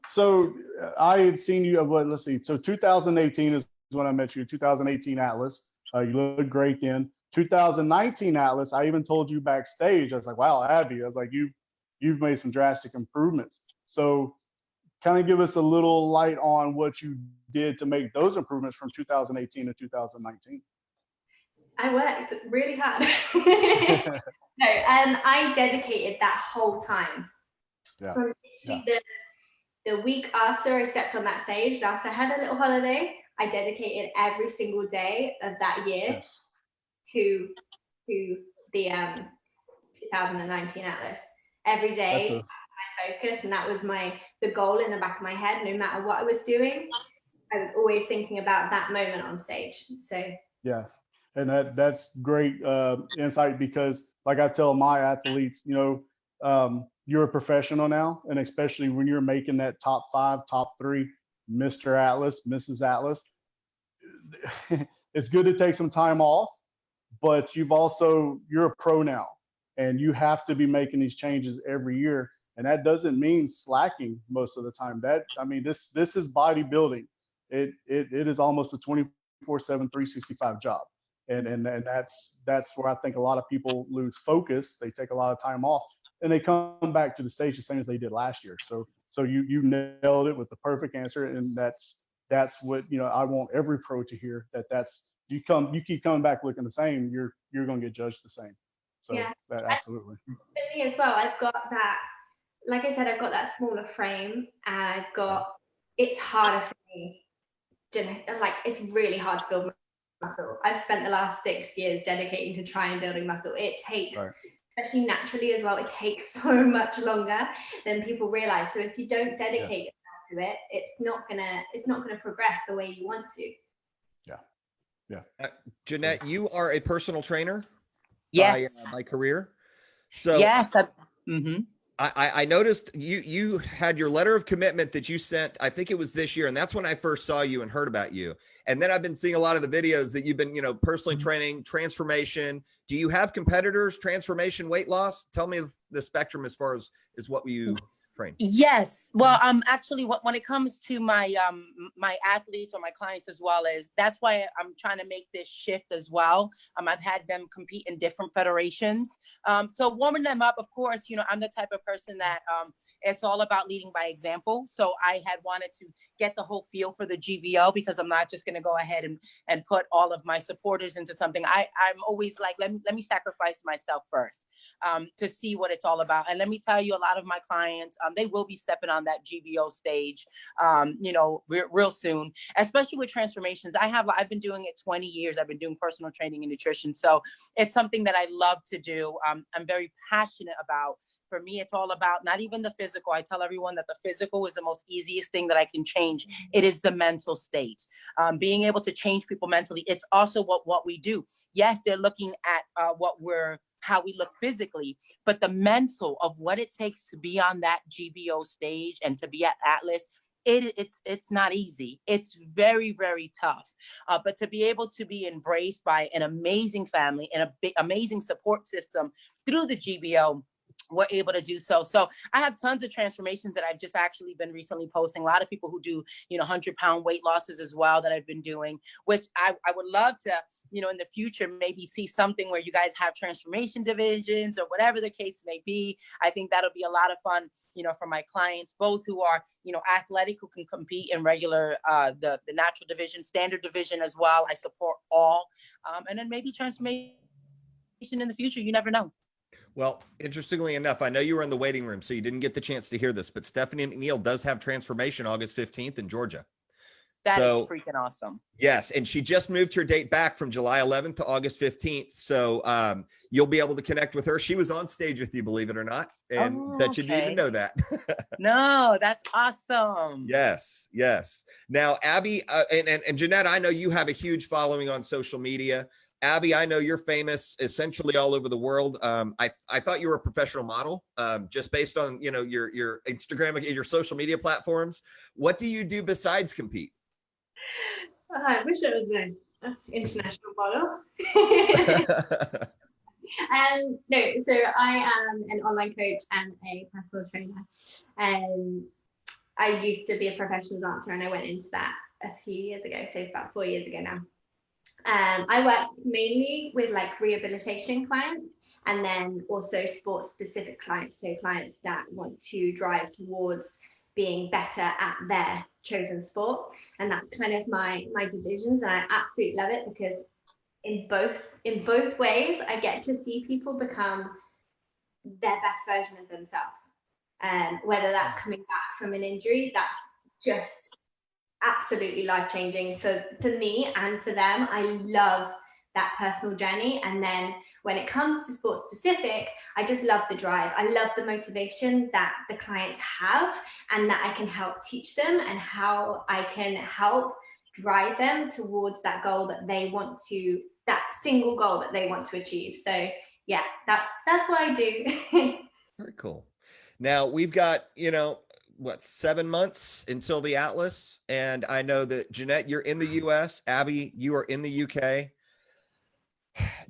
So I had seen you, let's see. So 2018 is when I met you, 2018 Atlas. You looked great then. 2019 Atlas, I even told you backstage, I was like, wow, Abby, I was like, you've made some drastic improvements. So kind of give us a little light on what you did to make those improvements from 2018 to 2019. I worked really hard. No, I dedicated that whole time. Yeah. From the week after I stepped on that stage, after I had a little holiday, I dedicated every single day of that year to the 2019 Atlas. Every day, my focus, and that was the goal in the back of my head. No matter what I was doing, I was always thinking about that moment on stage. So yeah. And that's great insight because, like I tell my athletes, you're a professional now, and especially when you're making that top 5, top 3, Mr. Atlas, Mrs. Atlas, it's good to take some time off, but you're a pro now, and you have to be making these changes every year, and that doesn't mean slacking most of the time. This is bodybuilding. It is almost a 24/7, 365 job. And that's where I think a lot of people lose focus. They take a lot of time off and they come back to the stage the same as they did last year. So you nailed it with the perfect answer. And that's what, I want every pro to hear, that's you keep coming back looking the same, you're going to get judged the same. So yeah, that absolutely. For me as well, I've got that, like I said, I've got that smaller frame, and it's harder for me. It's really hard to build muscle. I've spent the last 6 years dedicating to try and building muscle. It takes, especially naturally as well, it takes so much longer than people realize. So if you don't dedicate yourself to it, it's not gonna progress the way you want to. Jeannette, you are a personal trainer Yes. by career. So Yes. I noticed you had your letter of commitment that you sent, I think it was this year. And that's when I first saw you and heard about you. And then I've been seeing a lot of the videos that you've been, personally training, transformation. Do you have competitors, transformation, weight loss? Tell me the spectrum as far as what you train. Yes. Well, actually, when it comes to my my athletes or my clients as well, is that's why I'm trying to make this shift as well. I've had them compete in different federations. So warming them up, of course, I'm the type of person that it's all about leading by example. So I had wanted to get the whole feel for the GBO, because I'm not just going to go ahead and put all of my supporters into something. I'm always like, let me sacrifice myself first to see what it's all about. And let me tell you, a lot of my clients, they will be stepping on that GBO stage, real soon, especially with transformations. I've been doing it 20 years. I've been doing personal training and nutrition. So it's something that I love to do. I'm very passionate about. For me, it's all about not even the physical. I tell everyone that the physical is the most easiest thing that I can change. It is the mental state. Being able to change people mentally. It's also what we do. Yes, they're looking at how we look physically, but the mental of what it takes to be on that GBO stage and to be at Atlas, it's not easy. It's very, very tough. But to be able to be embraced by an amazing family and a big, amazing support system through the GBO, we're able to do so. So I have tons of transformations that I've just actually been recently posting. A lot of people who do, 100-pound weight losses as well that I've been doing, which I would love to, in the future, maybe see something where you guys have transformation divisions or whatever the case may be. I think that'll be a lot of fun, for my clients, both who are, athletic, who can compete in regular, the natural division, standard division as well. I support all. And then maybe transformation in the future. You never know. Well, interestingly enough, I know you were in the waiting room, so you didn't get the chance to hear this, but Stephanie McNeal does have transformation August 15th in Georgia. That is freaking awesome. Yes. And she just moved her date back from July 11th to August 15th. So you'll be able to connect with her. She was on stage with you, believe it or not. And bet you didn't even know that. No, that's awesome. Yes. Yes. Now, Abbey and Jeannette, I know you have a huge following on social media. Abbey, I know you're famous essentially all over the world. I thought you were a professional model, just based on, your Instagram, your social media platforms. What do you do besides compete? I wish I was an international model. No, so I am an online coach and a personal trainer. And I used to be a professional dancer, and I went into that a few years ago, so about 4 years ago now. I work mainly with rehabilitation clients, and then also sports specific clients, so clients that want to drive towards being better at their chosen sport. And that's kind of my divisions, and I absolutely love it, because in both ways I get to see people become their best version of themselves, whether that's coming back from an injury, that's just absolutely life-changing for me and for them. I love that personal journey. And then when it comes to sports specific, I just love the drive. I love the motivation that the clients have, and that I can help teach them, and how I can help drive them towards that goal that they want to, that single goal that they want to achieve. So yeah, that's what I do. Very cool. Now we've got, 7 months until the Atlas. And I know that Jeannette, you're in the US. Abbey, you are in the UK.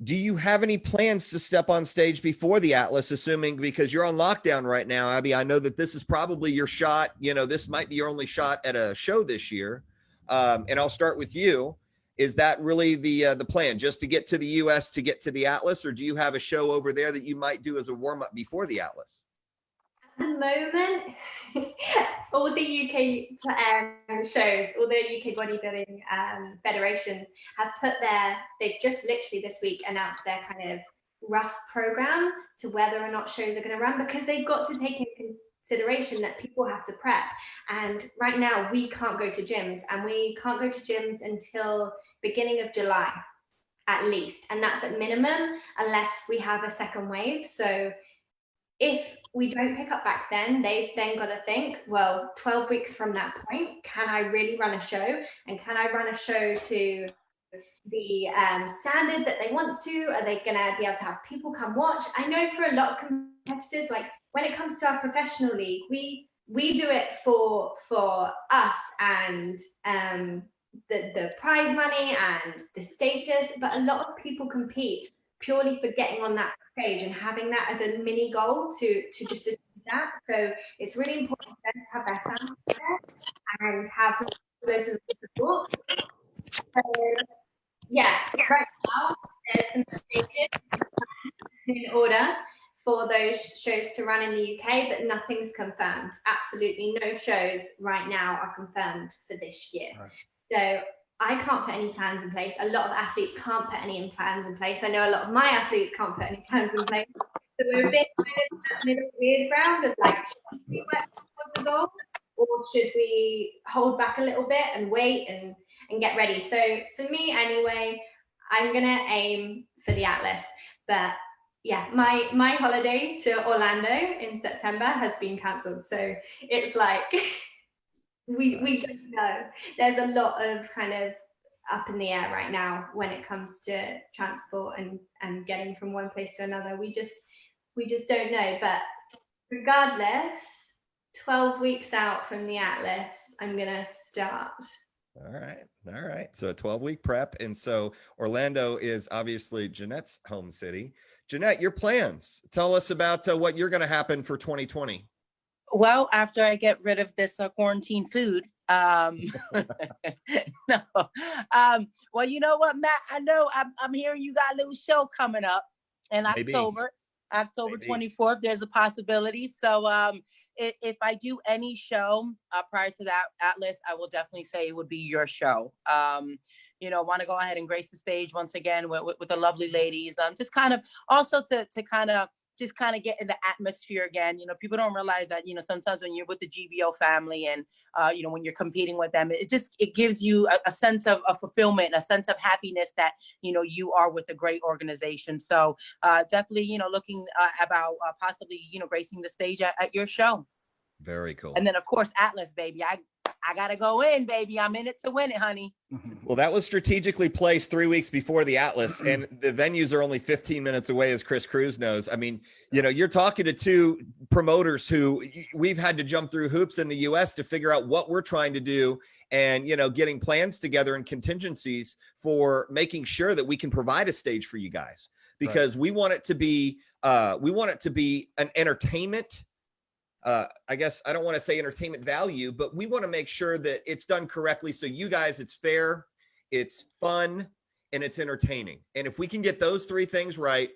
Do you have any plans to step on stage before the Atlas, assuming, because you're on lockdown right now, Abbey, I know that this is probably your shot. This might be your only shot at a show this year. And I'll start with you. Is that really the plan, just to get to the US to get to the Atlas? Or do you have a show over there that you might do as a warm up before the Atlas? At the moment, all the UK shows, all the UK bodybuilding federations have they've just literally this week announced their kind of rough program to whether or not shows are going to run, because they've got to take into consideration that people have to prep. And right now we can't go to gyms, and we can't go to gyms until beginning of July at least. And that's at minimum, unless we have a second wave. So if we don't pick up back then, they've then got to think, well, 12 weeks from that point, can I really run a show? And can I run a show to the standard that they want to? Are they going to be able to have people come watch? I know for a lot of competitors, like when it comes to our professional league, we do it for us and the prize money and the status, but a lot of people compete purely for getting on that stage and having that as a mini goal to just achieve that. So it's really important for them to have their family there and have loads of support. So yeah, right now there's some stages in order for those shows to run in the UK, but nothing's confirmed. Absolutely no shows right now are confirmed for this year. Right. So I can't put any plans in place. A lot of athletes can't put any plans in place. I know a lot of my athletes can't put any plans in place. So we're a bit kind of in that middle weird ground of like, should we work towards the goal, or should we hold back a little bit and wait and get ready? So for me anyway, I'm gonna aim for the Atlas. But yeah, my holiday to Orlando in September has been cancelled. So it's like we don't know. There's a lot of kind of up in the air right now when it comes to transport and getting from one place to another. We just don't know. But regardless, 12 weeks out from the Atlas, I'm gonna start. All right. So a 12-week prep. And so Orlando is obviously Jeanette's home city. Jeannette, your plans. Tell us about what you're going to happen for 2020. Well, after I get rid of this quarantine food, no. Well, you know what, Matt? I know I'm hearing you got a little show coming up in October. October 24th, there's a possibility. So if I do any show prior to that Atlas, I will definitely say it would be your show. Want to go ahead and grace the stage once again with the lovely ladies. Just kind of also to kind of get in the atmosphere again. People don't realize that, sometimes when you're with the GBO family and, when you're competing with them, it gives you a sense of fulfillment, a sense of happiness that, you are with a great organization. So definitely, looking about possibly, gracing the stage at your show. Very cool. And then of course, Atlas, baby, I got to go in, baby. I'm in it to win it, honey. Well, that was strategically placed 3 weeks before the Atlas, and the venues are only 15 minutes away, as Chris Cruz knows. I mean, you're talking to two promoters who we've had to jump through hoops in the U.S. to figure out what we're trying to do and, getting plans together and contingencies for making sure that we can provide a stage for you guys, because we want it to be an entertainment. I guess I don't want to say entertainment value, but we want to make sure that it's done correctly. So you guys, it's fair, it's fun, and it's entertaining. And if we can get those three things right,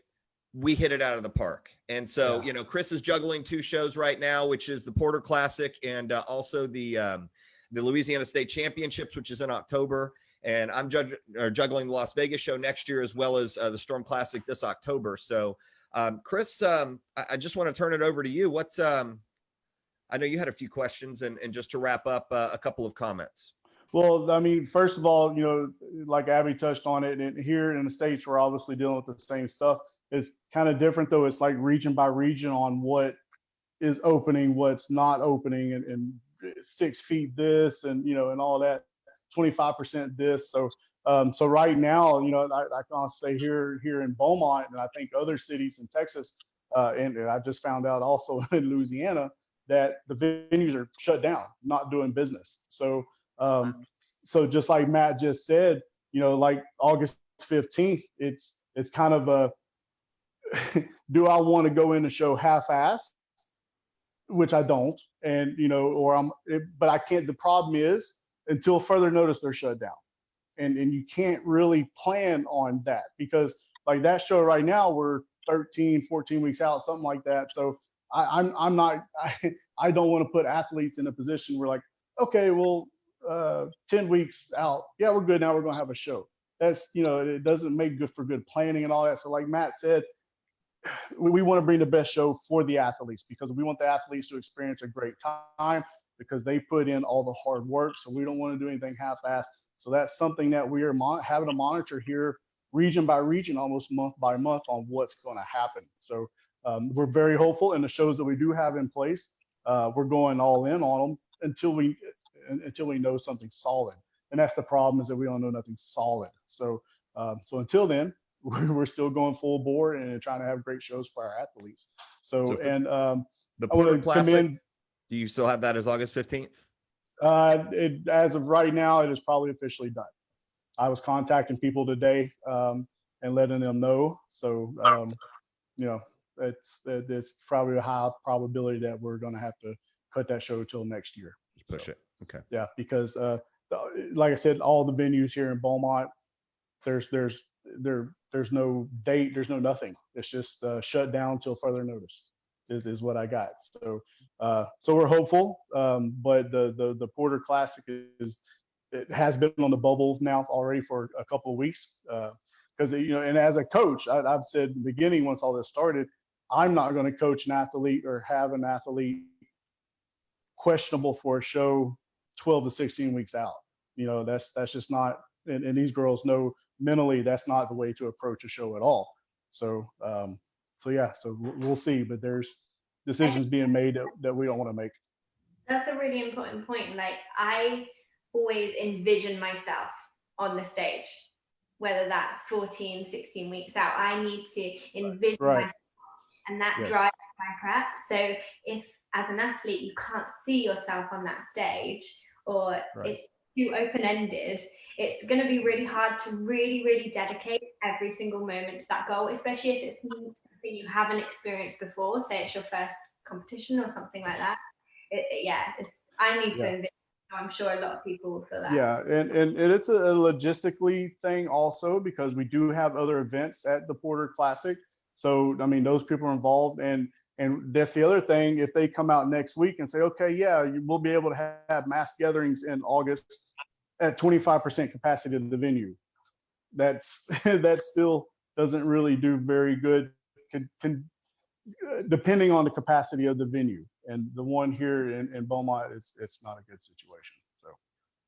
we hit it out of the park. And so, Chris is juggling two shows right now, which is the Porter Classic and also the Louisiana State Championships, which is in October. And I'm juggling the Las Vegas show next year, as well as the Storm Classic this October. So, Chris, I just want to turn it over to you. I know you had a few questions, and just to wrap up, a couple of comments. Well, I mean, first of all, like Abby touched on it, and here in the States, we're obviously dealing with the same stuff. It's kind of different, though. It's like region by region on what is opening, what's not opening, and 6 feet this, and and all that, 25% this. So right now, I can say here in Beaumont, and I think other cities in Texas, and I just found out also in Louisiana, that the venues are shut down, not doing business. So just like Matt just said, like August 15th, it's kind of a, do I want to go in the show half-assed, which I don't, and but I can't. The problem is, until further notice, they're shut down, and you can't really plan on that, because like that show right now, we're 13, 14 weeks out, something like that. So I'm not, I don't want to put athletes in a position where like, okay, well, 10 weeks out, yeah, we're good now, we're going to have a show. That's, it doesn't make good for good planning and all that. So like Matt said, we want to bring the best show for the athletes, because we want the athletes to experience a great time, because they put in all the hard work. So we don't want to do anything half-assed. So that's something that we are having to monitor here region by region, almost month by month, on what's going to happen. So we're very hopeful, and the shows that we do have in place, we're going all in on them until we know something solid. And that's the problem, is that we don't know nothing solid. So until then, we're still going full bore and trying to have great shows for our athletes. So and the I want Porter to Classic, commend. do you still have that as August 15th? As of right now, it is probably officially done. I was contacting people today and letting them know. So it's probably a high probability that we're going to have to cut that show till next year. Push it. Okay. Yeah, because like I said, all the venues here in Beaumont, there's no date, there's no nothing. It's just shut down till further notice is what I got. So we're hopeful, but the Porter Classic it has been on the bubble now already for a couple of weeks. Because and as a coach, I've said in the beginning, once all this started, I'm not going to coach an athlete or have an athlete questionable for a show 12 to 16 weeks out. That's just not, and these girls know mentally that's not the way to approach a show at all. So we'll see, but there's decisions being made that we don't want to make. That's a really important point. Like, I always envision myself on the stage, whether that's 14, 16 weeks out. I need to envision myself, and that drives my prep. So if as an athlete you can't see yourself on that stage, or it's too open-ended, it's going to be really hard to really delicate every single moment to that goal, especially if it's something you haven't experienced before. Say it's your first competition or something like that. I need to envision. I'm sure a lot of people will feel that. Yeah, and it's a logistically thing also, because we do have other events at the Porter Classic. So I mean, those people are involved, and that's the other thing. If they come out next week and say, okay, we'll be able to have mass gatherings in August at 25% capacity of the venue, that still doesn't really do very good. Depending on the capacity of the venue, and the one here in Beaumont, it's not a good situation.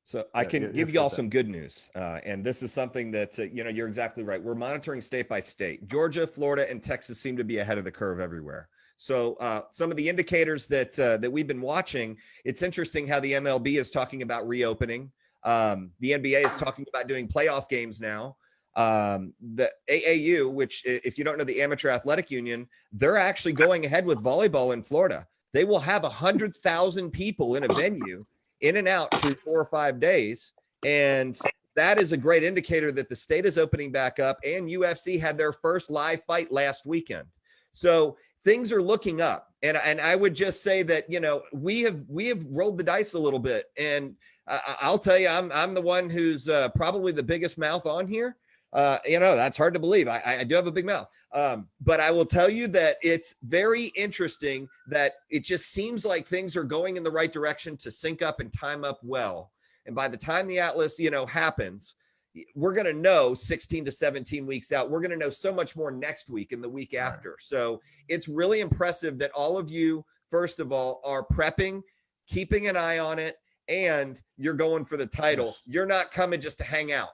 So I can give y'all some good news. And this is something that, you're exactly right. We're monitoring state by state. Georgia, Florida, and Texas seem to be ahead of the curve everywhere. So some of the indicators that we've been watching, it's interesting how the MLB is talking about reopening. The NBA is talking about doing playoff games now. The AAU, which, if you don't know, the Amateur Athletic Union, they're actually going ahead with volleyball in Florida. They will have 100,000 people in a venue, in and out through 4 or 5 days. And that is a great indicator that the state is opening back up, and UFC had their first live fight last weekend. So things are looking up. And I would just say that, we have rolled the dice a little bit. And I'll tell you, I'm the one who's probably the biggest mouth on here. That's hard to believe. I do have a big mouth. But I will tell you that it's very interesting that it just seems like things are going in the right direction to sync up and time up well. And by the time the Atlas, happens, we're going to know 16 to 17 weeks out. We're going to know so much more next week and the week after. So it's really impressive that all of you, first of all, are prepping, keeping an eye on it, and you're going for the title. You're not coming just to hang out.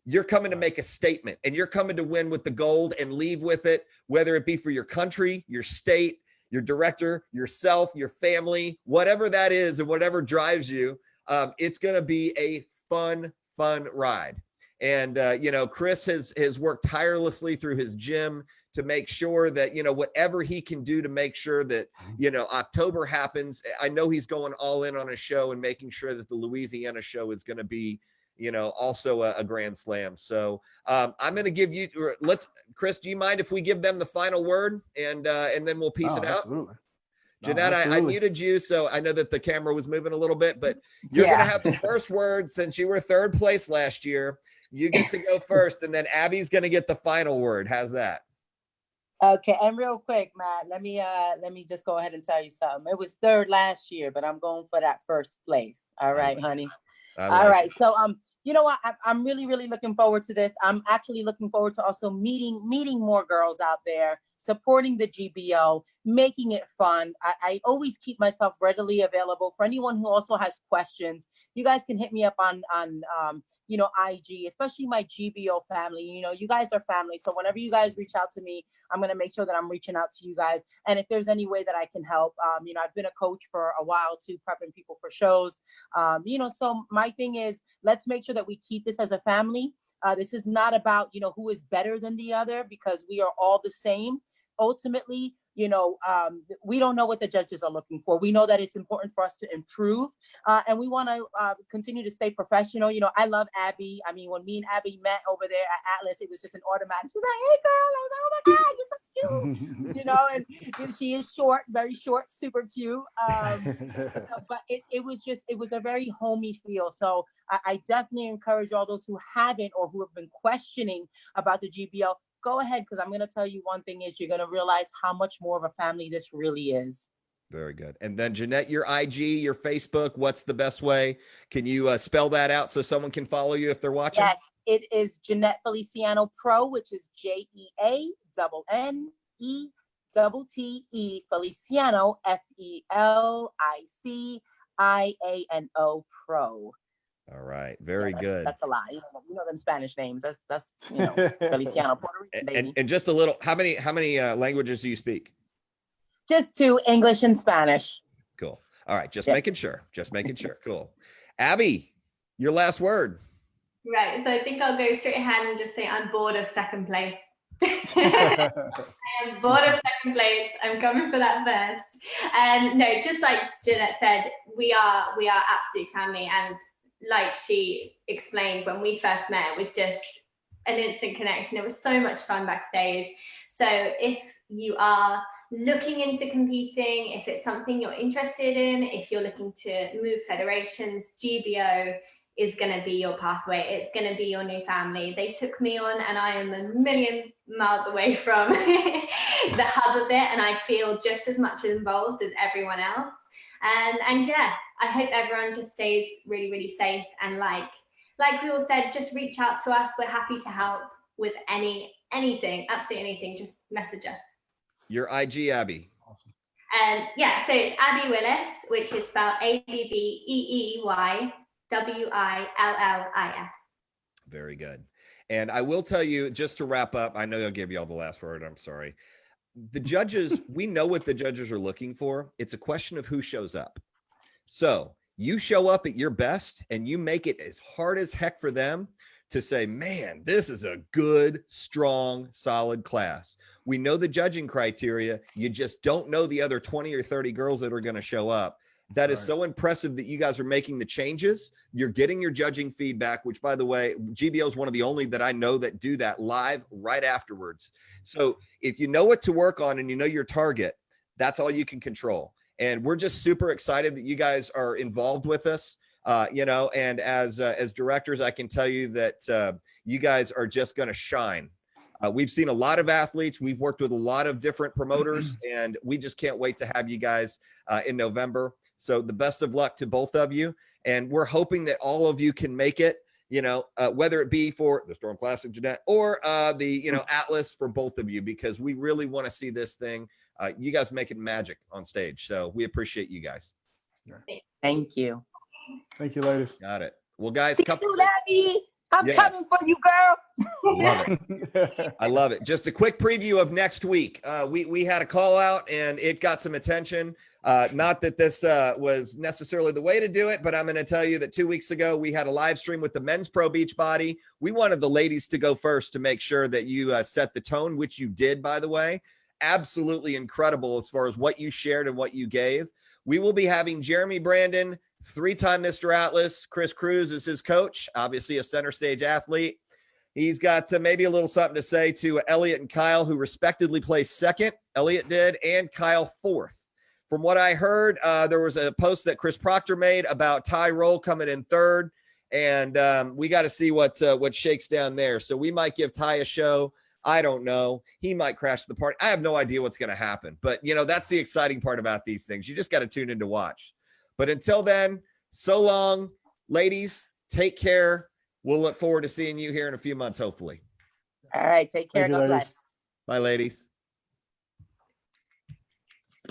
You're coming to make a statement, and you're coming to win with the gold and leave with it, whether it be for your country, your state, your director, yourself, your family, whatever that is and whatever drives you. It's going to be a fun ride. And, Chris has worked tirelessly through his gym to make sure that, whatever he can do to make sure that, October happens. I know he's going all in on a show and making sure that the Louisiana show is going to be, also a grand slam. So I'm going to give you, Chris, do you mind if we give them the final word and then we'll piece it out? Absolutely. Jeannette, I muted you, so I know that the camera was moving a little bit, but you're going to have the first word since you were third place last year. You get to go first, and then Abby's going to get the final word. How's that? Okay, and real quick, Matt, let me just go ahead and tell you something. It was third last year, but I'm going for that first place. All right, honey. All right. So you know what? I'm really, really looking forward to this. I'm actually looking forward to also meeting more girls out there, supporting the GBO, making it fun. I always keep myself readily available for anyone who also has questions. You guys can hit me up on IG, especially my GBO family. You know, you guys are family. So whenever you guys reach out to me, I'm going to make sure that I'm reaching out to you guys. And if there's any way that I can help, I've been a coach for a while too, prepping people for shows. So my thing is, let's make sure that we keep this as a family. This is not about, who is better than the other, because we are all the same. Ultimately, we don't know what the judges are looking for. We know that it's important for us to improve, and we want to continue to stay professional. I love Abbey. I mean, when me and Abbey met over there at Atlas, it was just an automatic. She's like, "Hey, girl," I was like, "Oh my God, you're so cute," and she is short, very short, super cute. But it was a very homey feel. So I definitely encourage all those who haven't or who have been questioning about the GBO. Go ahead, because I'm going to tell you one thing is you're going to realize how much more of a family this really is. Very good. And then Jeannette, your IG, your Facebook, what's the best way? Can you spell that out so someone can follow you if they're watching? Yes, it is Jeannette Feliciano Pro, which is JEANNETTE Feliciano FELICIANO Pro. All right. Very good. That's a lie. You know them Spanish names. That's Feliciano, Puerto Rican lady. And just a little, how many languages do you speak? Just 2, English and Spanish. Cool. All right. Just making sure. Cool. Abby, your last word. Right. So I think I'll go straight ahead and just say I'm bored of second place. I am bored of second place. I'm coming for that first. No, just like Jeannette said, we are absolute family, and like she explained, when we first met, it was just an instant connection. It was so much fun backstage. So if you are looking into competing, if it's something you're interested in, if you're looking to move federations, GBO is going to be your pathway. It's going to be your new family. They took me on, and I am a million miles away from the hub of it, and I feel just as much involved as everyone else. And yeah, I hope everyone just stays really, really safe. And like we all said, just reach out to us. We're happy to help with anything, absolutely anything. Just message us. Your IG, Abby. Yeah, so it's Abbey Willis, which is spelled ABBEEYWILLIS. Very good. And I will tell you, just to wrap up, I know I'll give you all the last word. I'm sorry. The judges, we know what the judges are looking for. It's a question of who shows up. So you show up at your best and you make it as hard as heck for them to say, man, this is a good, strong, solid class. We know the judging criteria. You just don't know the other 20 or 30 girls that are going to show up. That is so impressive that you guys are making the changes. You're getting your judging feedback, which, by the way, GBO is one of the only that I know that do that live right afterwards. So if you know what to work on and you know your target, that's all you can control. And we're just super excited that you guys are involved with us. And as directors, I can tell you that you guys are just going to shine. We've seen a lot of athletes. We've worked with a lot of different promoters, and we just can't wait to have you guys in November. So the best of luck to both of you. And we're hoping that all of you can make it, whether it be for the Storm Classic, Jeannette, or Atlas, for both of you, because we really want to see this thing. You guys making magic on stage. So we appreciate you guys. Thank you. Thank you, ladies. Got it. Well, guys, I'm coming for you, girl. Love it. I love it. Just a quick preview of next week. We had a call out and it got some attention. Not that this was necessarily the way to do it, but I'm going to tell you that 2 weeks ago, we had a live stream with the Men's Pro Beachbody. We wanted the ladies to go first to make sure that you set the tone, which you did, by the way. Absolutely incredible as far as what you shared and what you gave. We will be having Jeremy Brandon, 3-time Mr. Atlas. Chris Cruz is his coach, obviously a center stage athlete. He's got maybe a little something to say to Elliot and Kyle, who respectively placed second. Elliot did, and Kyle fourth. From what I heard, there was a post that Chris Proctor made about Ty Roll coming in third, and we got to see what shakes down there. So we might give Ty a show. I don't know. He might crash the party. I have no idea what's going to happen. But, that's the exciting part about these things. You just got to tune in to watch. But until then, so long, ladies. Take care. We'll look forward to seeing you here in a few months, hopefully. All right. Take care. Thank you, God ladies. bless. Bye, ladies.